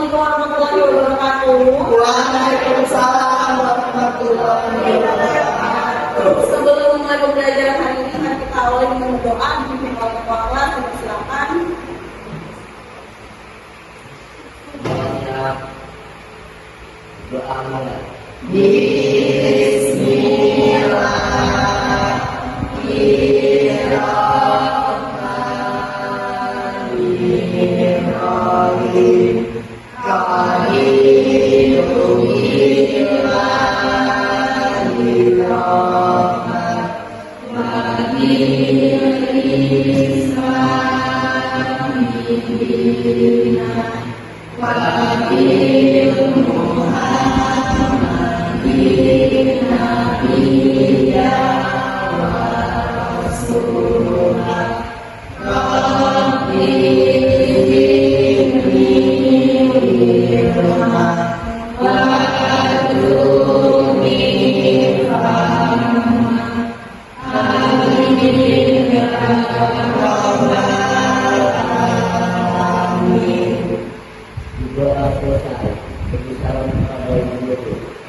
Assalamualaikum warahmatullahi wabarakatuh. Waalaikumsalam warahmatullahi wabarakatuh. Sebelum mulai pembelajaran hari ini akan kita awali dengan doa dipimpin oleh kepala kelas. Silakan. Doa mana?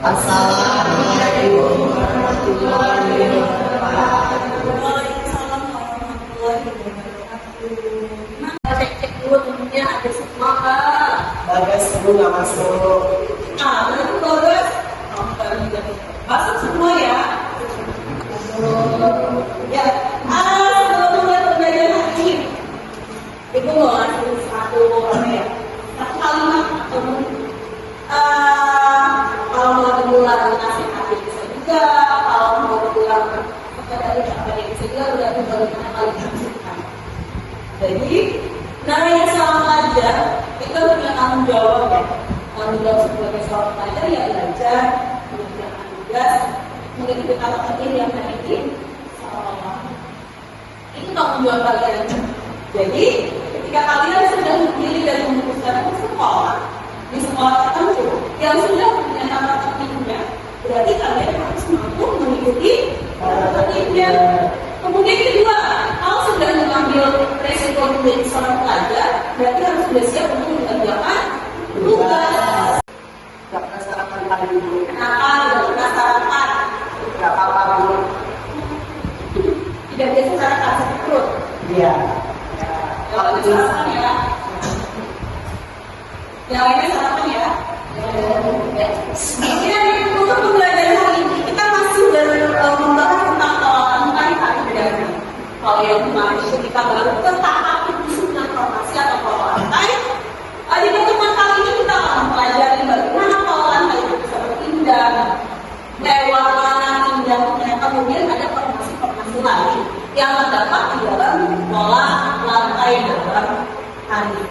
Assalamualaikum warahmatullahi wabarakatuh. Waalaikumsalam warahmatullahi wabarakatuh. Nah, cek dulu temennya ada semua Kak. Bagas dulu nggak masuk. Benar Bagas. Masuk semua ya. Ya. Sebelum mulai pembelajaran hari ini, Ibu mau ngasih satu kalimat atau kalau mau bilang nasihat bisa juga, kalau mau bilang sekedar ucapan bisa juga, udah bagaimana kalian lakukan. Jadi, yang seorang pelajar itu punya tanggung jawab ya. Tanggung jawab sebagai seorang pelajar ya belajar, mengerjakan tugas, mengikuti kata ini yang tadi ini. Itu tanggung jawab kalian. Jadi, ketika kalian sudah memilih dan memutuskan untuk sekolah di sekolah tertentu yang sudah punya tata tertibnya, berarti kalian harus mampu mengikuti tata tertibnya. Kemudian kedua, kalau sudah mengambil resiko menjadi seorang pelajar, berarti harus sudah siap untuk mengerjakan tugas. Gak pernah sarapan pagi dulu. Kenapa? Tidak pernah sarapan. Gak apa-apa dulu. Tidak biasa sarapan sakit perut. Iya. Kalau itu sarapan ya. Yang lainnya sarapan ya. Untuk pembelajaran hari ini kita masih membahas tentang tadi dari kalau yang kemarin itu kita baru tentang aktif susunan formasi atau pola lantai. Di pertemuan kali ini kita akan mempelajari bagaimana pola lantai itu tali yang terdapat di dalam pola lantai dalam tali.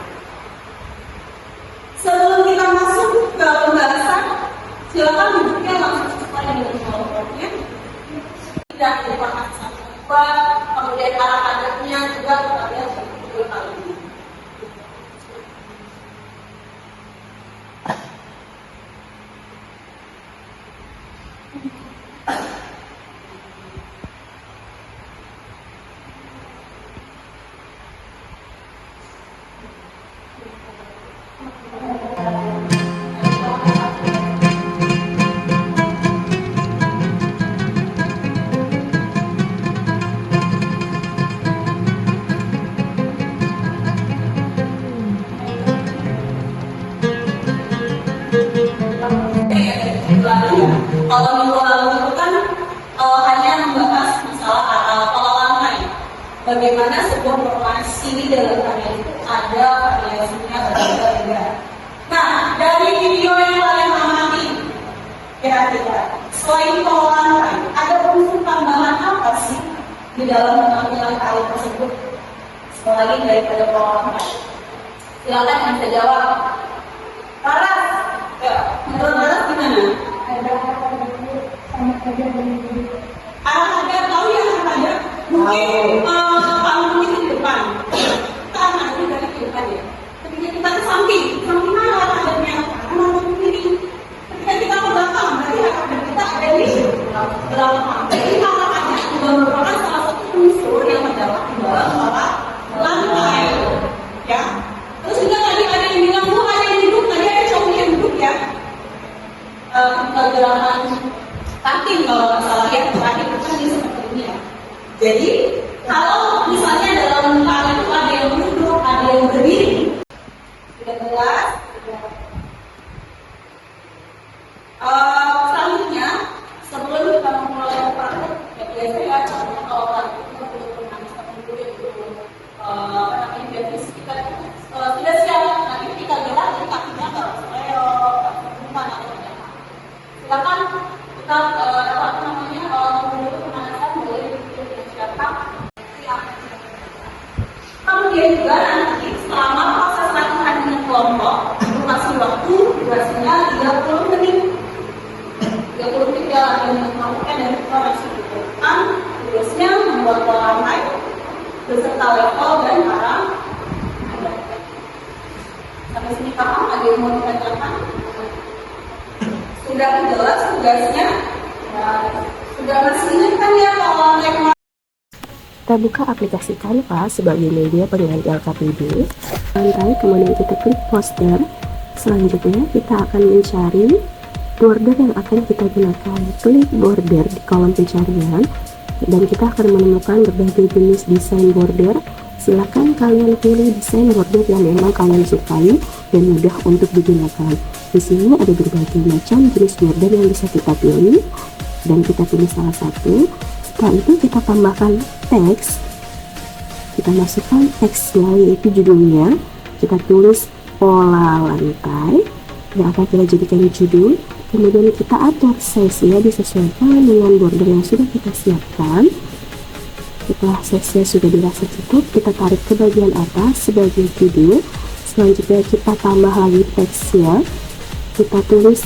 Sebelum kita masuk ke pembahasan, silakan duduknya langsung sesuai dengan kelompoknya. Tidak dilupakan satu, kemudian arah kadernya juga kita lihat video kali ini. Kalau minggu lalu itu kan hanya membahas masalah pola lantai. Bagaimana sebuah formasi dalam karya itu ada variasinya berbeda-beda. Nah, dari video yang kalian amati, kira-kira selain pola lantai, ada unsur tambahan apa sih di dalam penampilan karya tersebut selain daripada pola lantai? Silakan yang bisa jawab. Laras, menurut Laras gimana? Arah kader tahu ya arah kader? Mungkin panggung itu di depan. Kita ngasih dari di depan ya. Ketika kita ke samping mana arah kadernya? Arah ke kiri. Ketika kita ke belakang, berarti arah kader kita ada di belakang. Jadi arah kader juga merupakan salah satu unsur yang terdapat di dalam pola lantai. Ya. Terus juga tadi ada yang bilang bu ada yang duduk, tadi ada cowok yang duduk ya. Pergerakan kantin kalau nggak salah ya, terakhir kan dia seperti ini ya. Jadi kalau misalnya dalam karya itu ada yang duduk, ada yang berdiri, sudah jelas. Selanjutnya sebelum kita memulai praktek, ya biasanya kalau praktek kita perlu menangis tertentu itu namanya fisik kita sudah siap. Nanti kita gerak dari kakinya ke seleo, bukan atau silakan kita pemanasan boleh dipersiapkan. Kemudian juga nanti selama proses latihan dengan kelompok kasih waktu durasinya 30 menit. 30 menit ya latihan dengan kelompoknya dan kita masih diberikan tugasnya membuat pola lantai beserta level dan arah. Sampai sini paham? Ada yang mau ditanyakan? Sudah jelas tugasnya? Sudah masih ingat kan ya kalau kita buka aplikasi Canva sebagai media pengganti LKPD. Lantai, kemudian kita klik poster. Selanjutnya kita akan mencari border yang akan kita gunakan. Klik border di kolom pencarian dan kita akan menemukan berbagai jenis desain border. Silakan kalian pilih desain border yang memang kalian sukai dan mudah untuk digunakan. Di sini ada berbagai macam jenis border yang bisa kita pilih dan kita pilih salah satu. Setelah itu kita tambahkan teks. Kita masukkan teksnya yaitu judulnya. Kita tulis pola lantai yang akan kita jadikan judul. Kemudian kita atur size-nya disesuaikan dengan border yang sudah kita siapkan. Setelah size-nya sudah dirasa cukup, kita tarik ke bagian atas sebagai judul. Selanjutnya kita tambah lagi teksnya. Kita tulis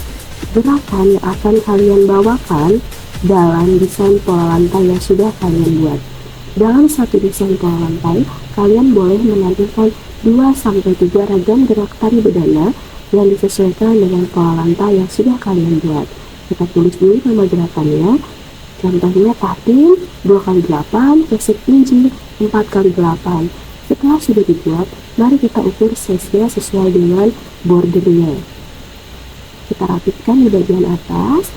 gerakan yang akan kalian bawakan dalam desain pola lantai yang sudah kalian buat. Dalam satu desain pola lantai, kalian boleh menampilkan 2-3 ragam gerak tari bedana yang disesuaikan dengan pola lantai yang sudah kalian buat. Kita tulis dulu nama gerakannya. Contohnya tahtim 2x8, gesek tinggi 4x8. Setelah sudah dibuat, mari kita ukur size-nya sesuai dengan bordernya. Kita rapitkan di bagian atas,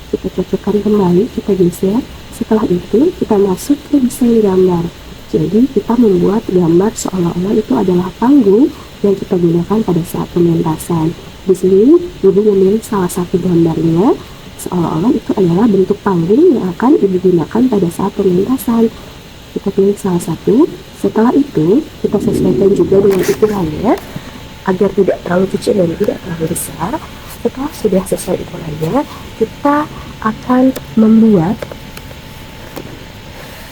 kita cocokkan kembali, kita geser. Setelah itu kita masuk ke desain gambar. Jadi kita membuat gambar seolah-olah itu adalah panggung yang kita gunakan pada saat pementasan. Di sini Ibu memilih salah satu gambarnya seolah-olah itu adalah bentuk panggung yang akan Ibu gunakan pada saat pementasan. Kita pilih salah satu. Setelah itu kita sesuaikan juga dengan ukurannya agar tidak terlalu kecil dan tidak terlalu besar. Setelah sudah sesuai ukurannya, kita akan membuat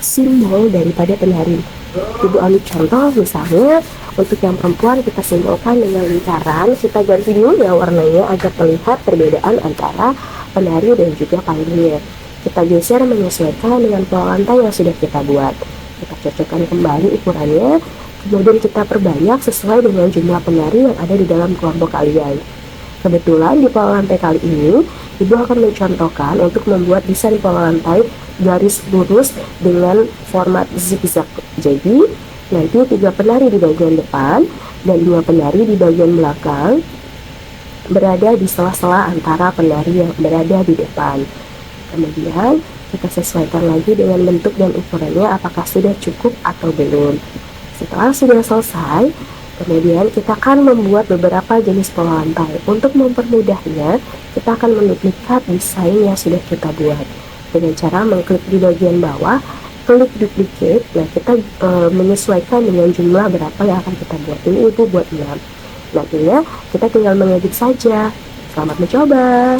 simbol daripada penari. Ibu ambil contoh, misalnya untuk yang perempuan kita simbolkan dengan lingkaran, kita ganti dulu ya warnanya agar terlihat perbedaan antara penari dan juga pioneer. Kita geser menyesuaikan dengan pola lantai yang sudah kita buat. Kita cocokkan kembali ukurannya, kemudian kita perbanyak sesuai dengan jumlah penari yang ada di dalam kelompok kalian. Kebetulan di pola lantai kali ini, Ibu akan mencontohkan untuk membuat desain pola lantai garis lurus dengan format zigzag. Jadi, nanti 3 penari di bagian depan dan 2 penari di bagian belakang berada di sela-sela antara penari yang berada di depan. Kemudian, kita sesuaikan lagi dengan bentuk dan ukurannya apakah sudah cukup atau belum. Setelah sudah selesai, kemudian kita akan membuat beberapa jenis pola lantai. Untuk mempermudahnya, kita akan menduplikat desain yang sudah kita buat dengan cara mengklik di bagian bawah, klik duplicate. Nah, kita menyesuaikan dengan jumlah berapa yang akan kita buat. Ini Ibu buat 6. Nantinya kita tinggal mengedit saja. Selamat mencoba.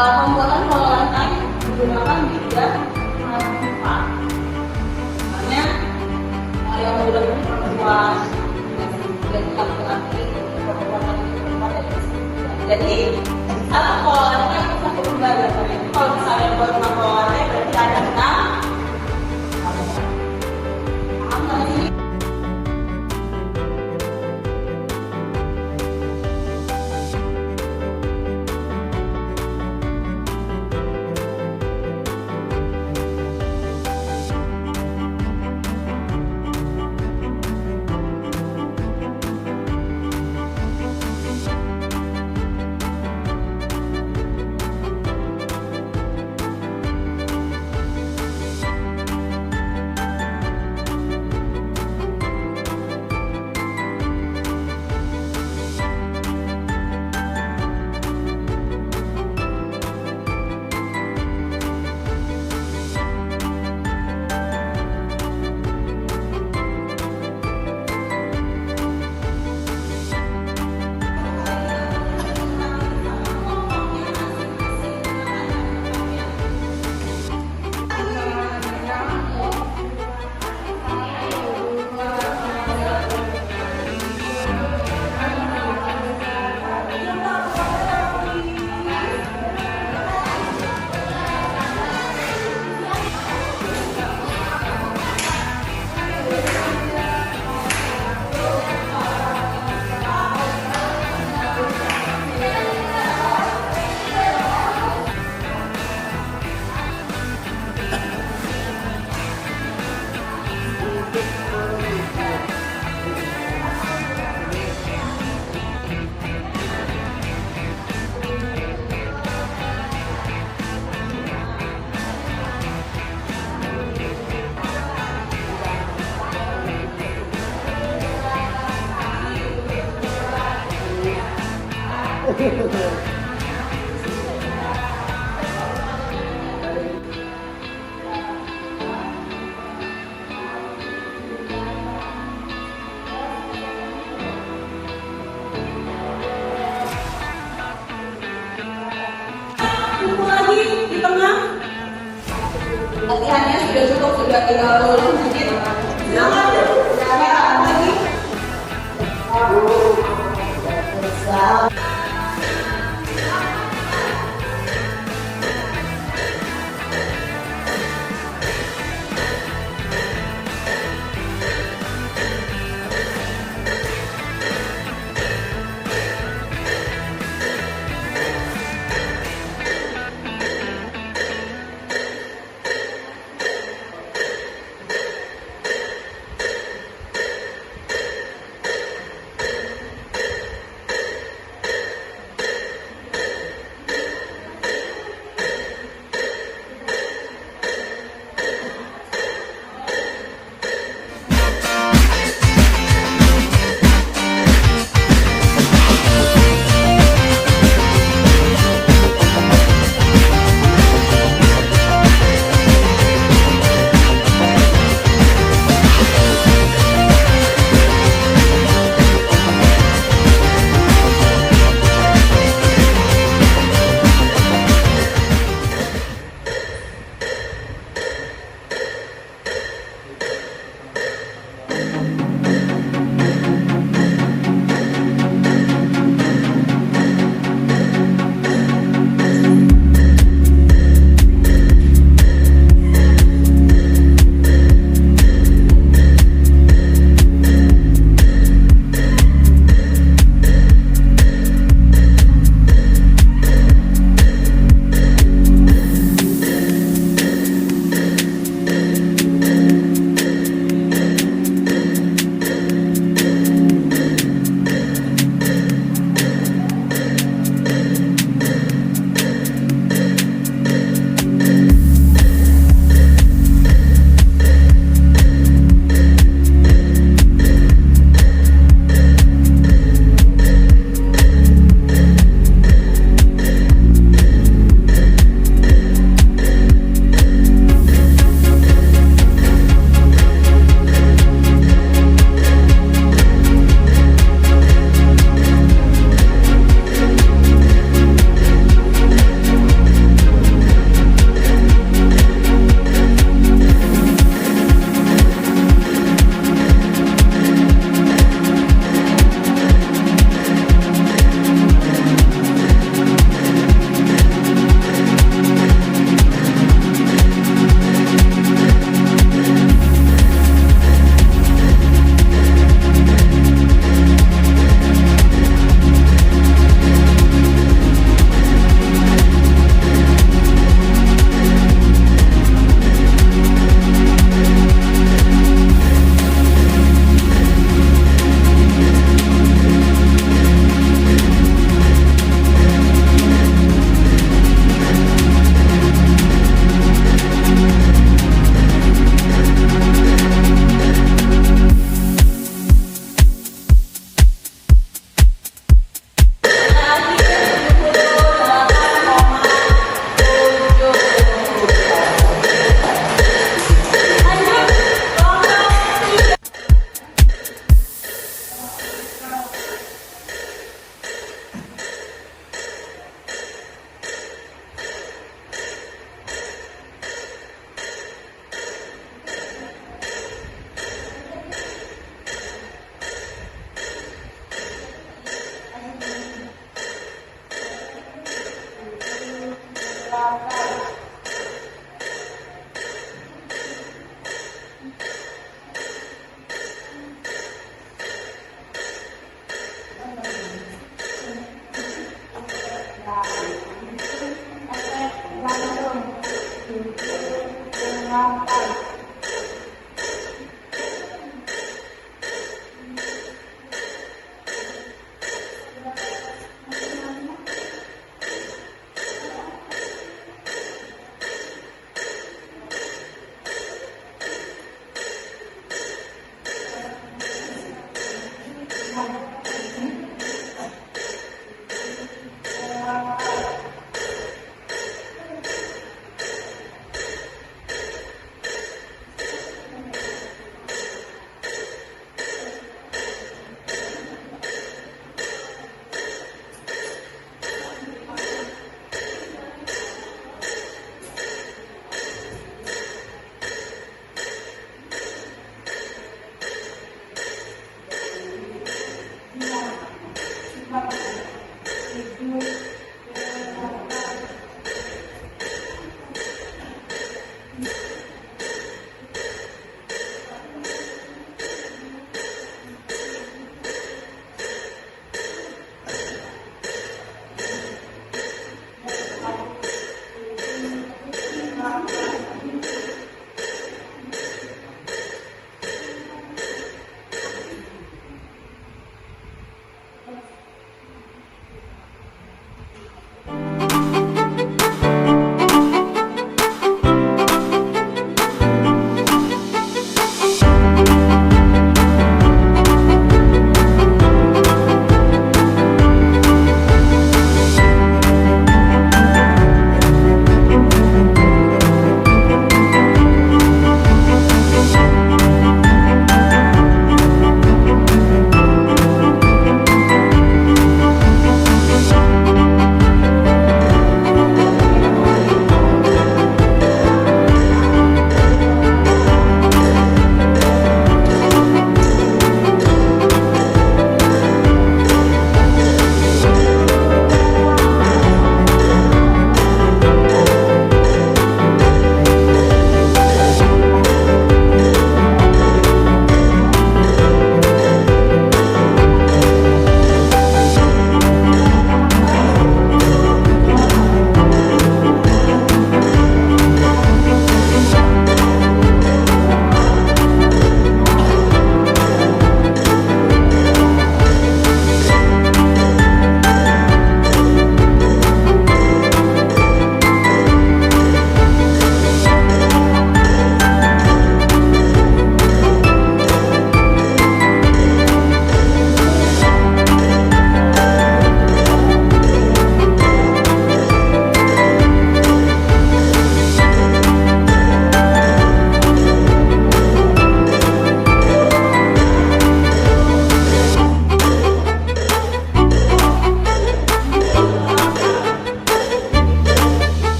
Pembuatan pola lantai menggunakan media transparan. Misalnya yang menggunakan perempuan dan laki-laki, perempuan. Jadi satu pola lantai bisa berubah ya. Kalau misalnya buat pola lantai berarti ada 6. Latihannya sudah cukup, sudah 30 menit. Silakan. Lagi.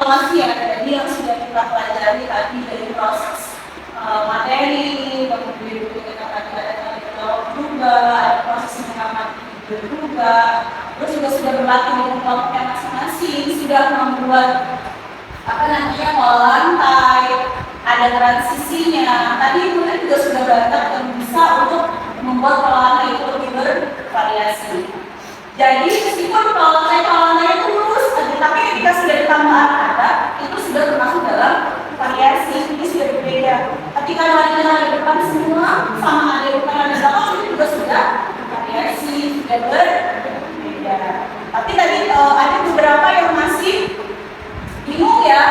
evaluasi ya, jadi yang sudah kita pelajari tadi dari proses materi, kemudian kita tadi ada tadi jawab juga, ada proses mengamati juga, terus juga sudah berlatih dengan kelompoknya masing-masing, sudah membuat pola lantai, ada transisinya. Tadi kemudian juga sudah banyak yang bisa untuk membuat pola lantai itu lebih bervariasi. Jadi meskipun pola lantai itu lurus, tapi ketika sudah ditambah ada, itu sudah termasuk dalam variasi. Ini sudah berbeda. Ketika ada di depan semua sama ada di depan di belakang, itu juga sudah variasi, sudah berbeda. Tapi tadi ada beberapa yang masih bingung ya,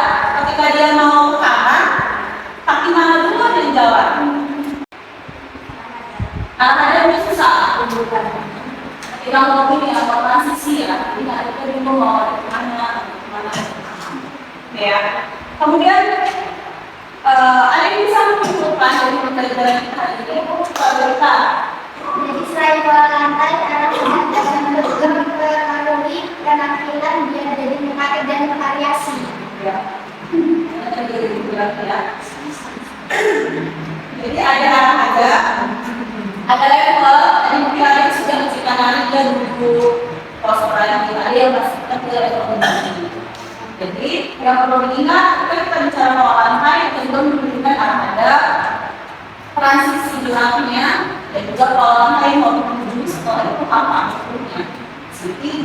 ketika dia mau ke kanan, kaki mana dulu yang jalan? Ada yang susah. Ketika mau ini atau transisi ya, tidak ada yang bingung mau ke mana. Ya. Kemudian ada yang bisa menentukan dari pembelajaran kita hari ini, Pak Berita. Jadi selain pola lantai, ada mempengaruhi penampilan dia jadi mengkaget dan bervariasi. Ya. Jadi ada level, tadi mungkin ada yang sudah menciptakan dan duduk postural yang kita ada yang masih kita ke level ini. Jadi yang perlu diingat ketika kita bicara pola lantai, kita juga memberikan ada transisi geraknya dan juga pola lantai mau menuju setelah itu apa maksudnya. Segitiga